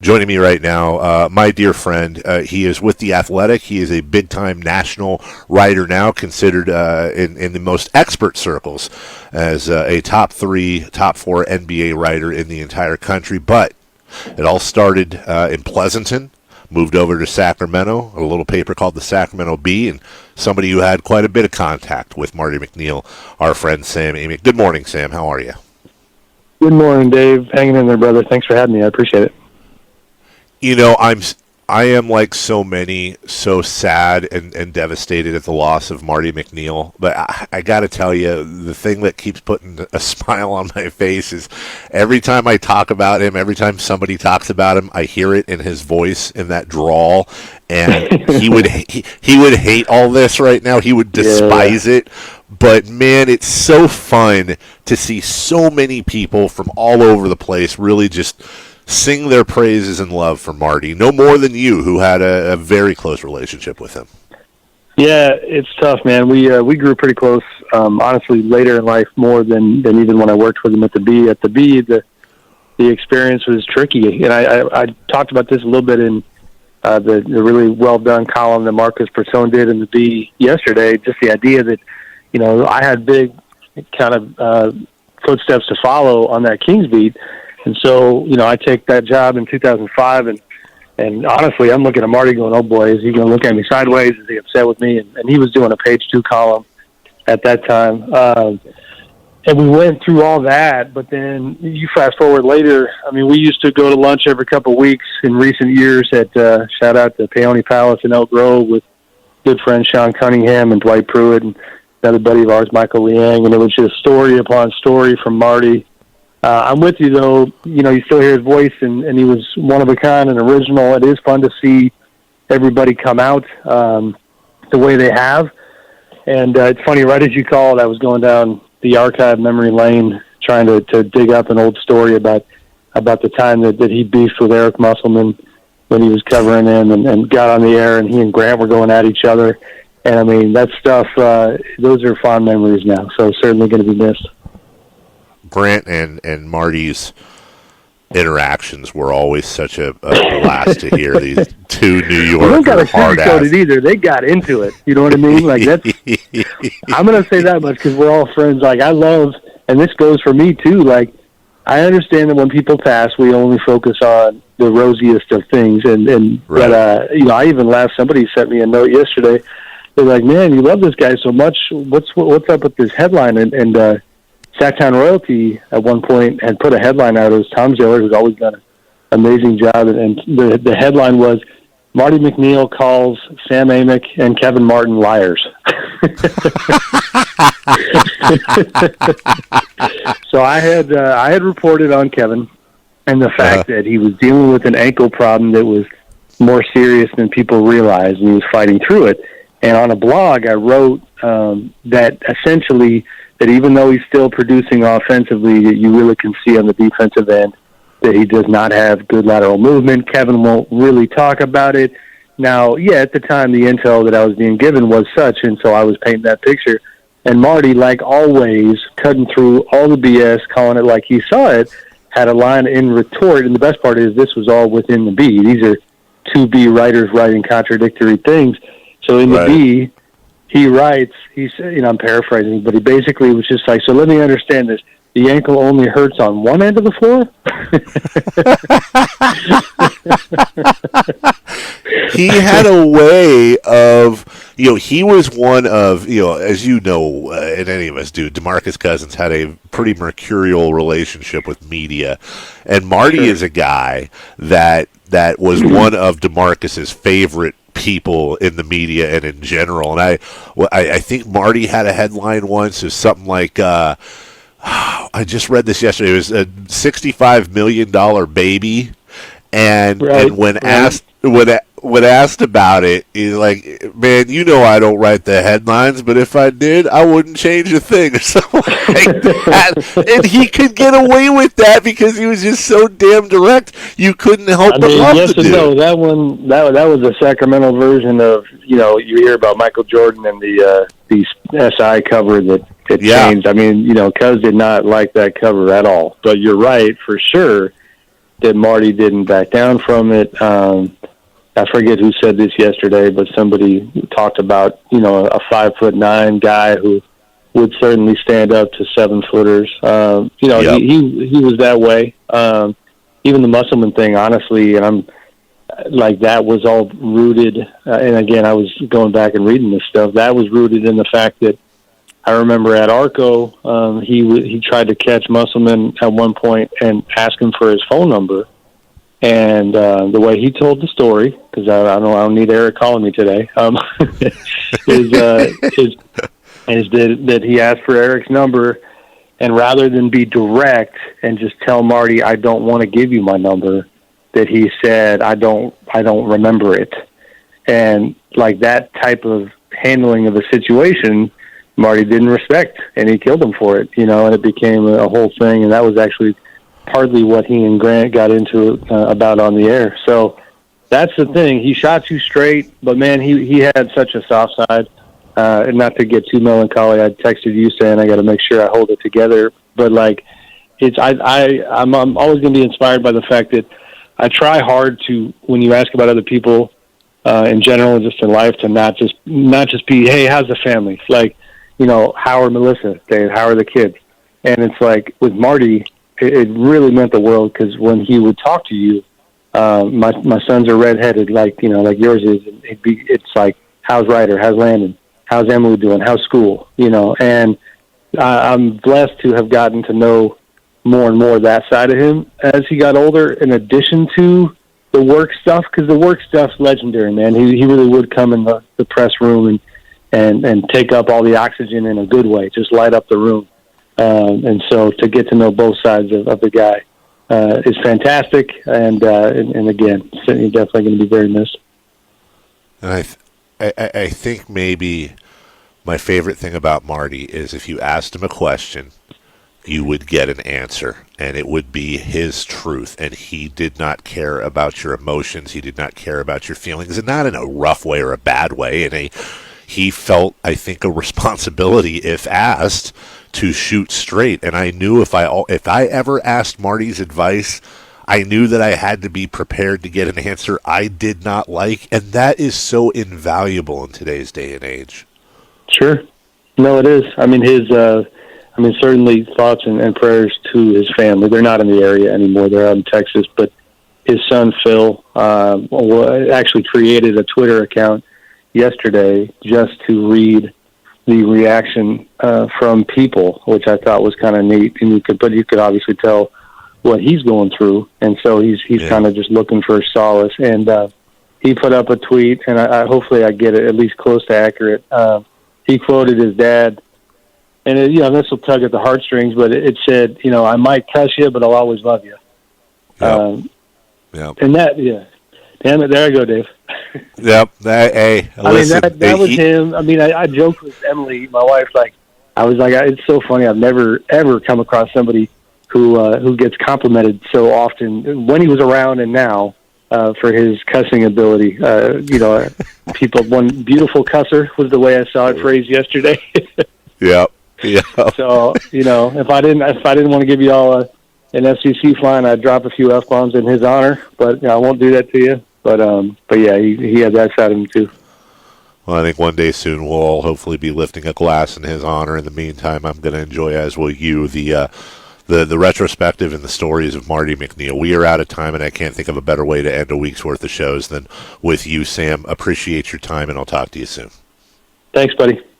Joining me right now, my dear friend. He is with The Athletic. He is a big-time national writer now, considered in the most expert circles as a top 3, top 4 NBA writer in the entire country. But it all started in Pleasanton, moved over to Sacramento, a little paper called the Sacramento Bee, and somebody who had quite a bit of contact with Marty McNeal, our friend Sam Amick. Good morning, Sam. How are you? Good morning, Dave. Hanging in there, brother. Thanks for having me. I appreciate it. You know, I am like so many, so sad and devastated at the loss of Marty McNeal. But I got to tell you, the thing that keeps putting a smile on my face is every time I talk about him, every time somebody talks about him, I hear it in his voice, in that drawl. And he would hate all this right now. He would despise it. But, man, it's so fun to see so many people from all over the place really just sing their praises and love for Marty, no more than you, who had a very close relationship with him. Yeah, it's tough, man. We grew pretty close, honestly, later in life, more than even when I worked with him at the Bee. At the Bee, the experience was tricky. And I talked about this a little bit in the really well-done column that Marcus Persone did in the Bee yesterday, just the idea that, you know, I had big kind of footsteps to follow on that Kings beat. And so, you know, I take that job in 2005, and honestly, I'm looking at Marty going, oh, boy, is he going to look at me sideways? Is he upset with me? And he was doing a page 2 column at that time. And we went through all that, but then you fast forward later. I mean, we used to go to lunch every couple of weeks in recent years at, shout out to Peony Palace in Elk Grove with good friends Sean Cunningham and Dwight Pruitt and another buddy of ours, Michael Liang. And it was just story upon story from Marty. I'm with you, though. You know, you still hear his voice, and he was one of a kind and original. It is fun to see everybody come out the way they have. And it's funny, right as you called, I was going down the archive memory lane trying to dig up an old story about the time that he beefed with Eric Musselman when he was covering him and got on the air, and he and Grant were going at each other. And, I mean, that stuff, those are fond memories now, so certainly going to be missed. Grant and Marty's interactions were always such a blast to hear. These two New Yorker don't got to sugarcoat it either. They got into it. You know what I mean? Like that's. I'm going to say that much because we're all friends. Like I love, and this goes for me too. Like I understand that when people pass, we only focus on the rosiest of things. And right. But you know, I even laughed. Somebody sent me a note yesterday. They're like, "Man, you love this guy so much. What's up with this headline?" And Sacktown Royalty at one point had put a headline out. It was Tom Ziller, who's always done an amazing job. And the headline was, Marty McNeal calls Sam Amick and Kevin Martin liars. So I had reported on Kevin and the fact that he was dealing with an ankle problem that was more serious than people realized, and he was fighting through it. And on a blog, I wrote that essentially that even though he's still producing offensively, that you really can see on the defensive end that he does not have good lateral movement. Kevin won't really talk about it. Now, yeah, at the time, the intel that I was being given was such, and so I was painting that picture. And Marty, like always, cutting through all the BS, calling it like he saw it, had a line in retort, and the best part is this was all within the B. These are two B writers writing contradictory things. So in the B, he writes, he said, you know, I'm paraphrasing, but he basically was just like, so let me understand this. The ankle only hurts on one end of the floor? He had a way of, you know, he was one of, you know, as you know, and any of us do, DeMarcus Cousins had a pretty mercurial relationship with media. And Marty is a guy that was one of DeMarcus's favorite people in the media and in general. And I think Marty had a headline once, is something like, I just read this yesterday. It was a $65 million baby, and when asked about it, he's like, "Man, you know I don't write the headlines, but if I did, I wouldn't change a thing," or something like that. And he could get away with that because he was just so damn direct. You couldn't help but love yes the and dude. no. That one, that was a Sacramento version of, you know, you hear about Michael Jordan and the SI cover that changed. I mean, you know, Cuz did not like that cover at all. But you're right, for sure. that Marty didn't back down from it. I forget who said this yesterday, but somebody talked about, a 5'9" guy who would certainly stand up to 7-footers. Yep. He was that way. Even the Musselman thing, honestly, and I'm like, that was all rooted. And again, I was going back and reading this stuff. That was rooted in the fact that I remember at Arco, he tried to catch Musselman at one point and ask him for his phone number. And the way he told the story, because I don't need Eric calling me today, is that he asked for Eric's number, and rather than be direct and just tell Marty, I don't want to give you my number, that he said, I don't remember it. And like that type of handling of a situation, Marty didn't respect, and he killed him for it, and it became a whole thing. And that was actually partly what he and Grant got into about on the air. So that's the thing. He shot you straight, but man, he had such a soft side. And not to get too melancholy, I texted you saying I got to make sure I hold it together. But like, I'm always going to be inspired by the fact that I try hard to, when you ask about other people in general and just in life, to not just be, hey, how's the family? Like, how are Melissa, Dave? How are the kids? And it's like with Marty, it really meant the world, because when he would talk to you, my sons are redheaded, like yours is. It's like, how's Ryder? How's Landon? How's Emily doing? How's school? And I'm blessed to have gotten to know more and more that side of him as he got older, in addition to the work stuff, because the work stuff's legendary, man. He really would come in the press room and take up all the oxygen in a good way, just light up the room. And so to get to know both sides of the guy is fantastic. And again, he's definitely going to be very missed. And I think maybe my favorite thing about Marty is if you asked him a question, you would get an answer, and it would be his truth. And he did not care about your emotions. He did not care about your feelings, and not in a rough way or a bad way. He felt, I think, a responsibility, if asked, to shoot straight. And I knew if I ever asked Marty's advice, I knew that I had to be prepared to get an answer I did not like, and that is so invaluable in today's day and age. Sure. No, it is. I mean, certainly thoughts and prayers to his family. They're not in the area anymore. They're out in Texas, but his son, Phil, actually created a Twitter account yesterday just to read the reaction from people, which I thought was kind of neat. And you could obviously tell what he's going through, and so he's kind of just looking for solace. And he put up a tweet, and I hopefully I get it at least close to accurate. He quoted his dad, and this will tug at the heartstrings, but it said, I might cuss you, but I'll always love you. Yep. And that, damn it, there I go, Dave. Yep. Hey, listen, that was him. I mean, I joked with Emily, my wife, I was like, it's so funny. I've never ever come across somebody who gets complimented so often when he was around and now for his cussing ability. People, one beautiful cusser was the way I saw it phrased yesterday. Yep. So if I didn't want to give you all an FCC fine, I'd drop a few F-bombs in his honor, but I won't do that to you. But yeah, he had that side of him too. Well, I think one day soon we'll all hopefully be lifting a glass in his honor. In the meantime, I'm going to enjoy, as will you, the retrospective and the stories of Marty McNeal. We are out of time, and I can't think of a better way to end a week's worth of shows than with you, Sam. Appreciate your time, and I'll talk to you soon. Thanks, buddy.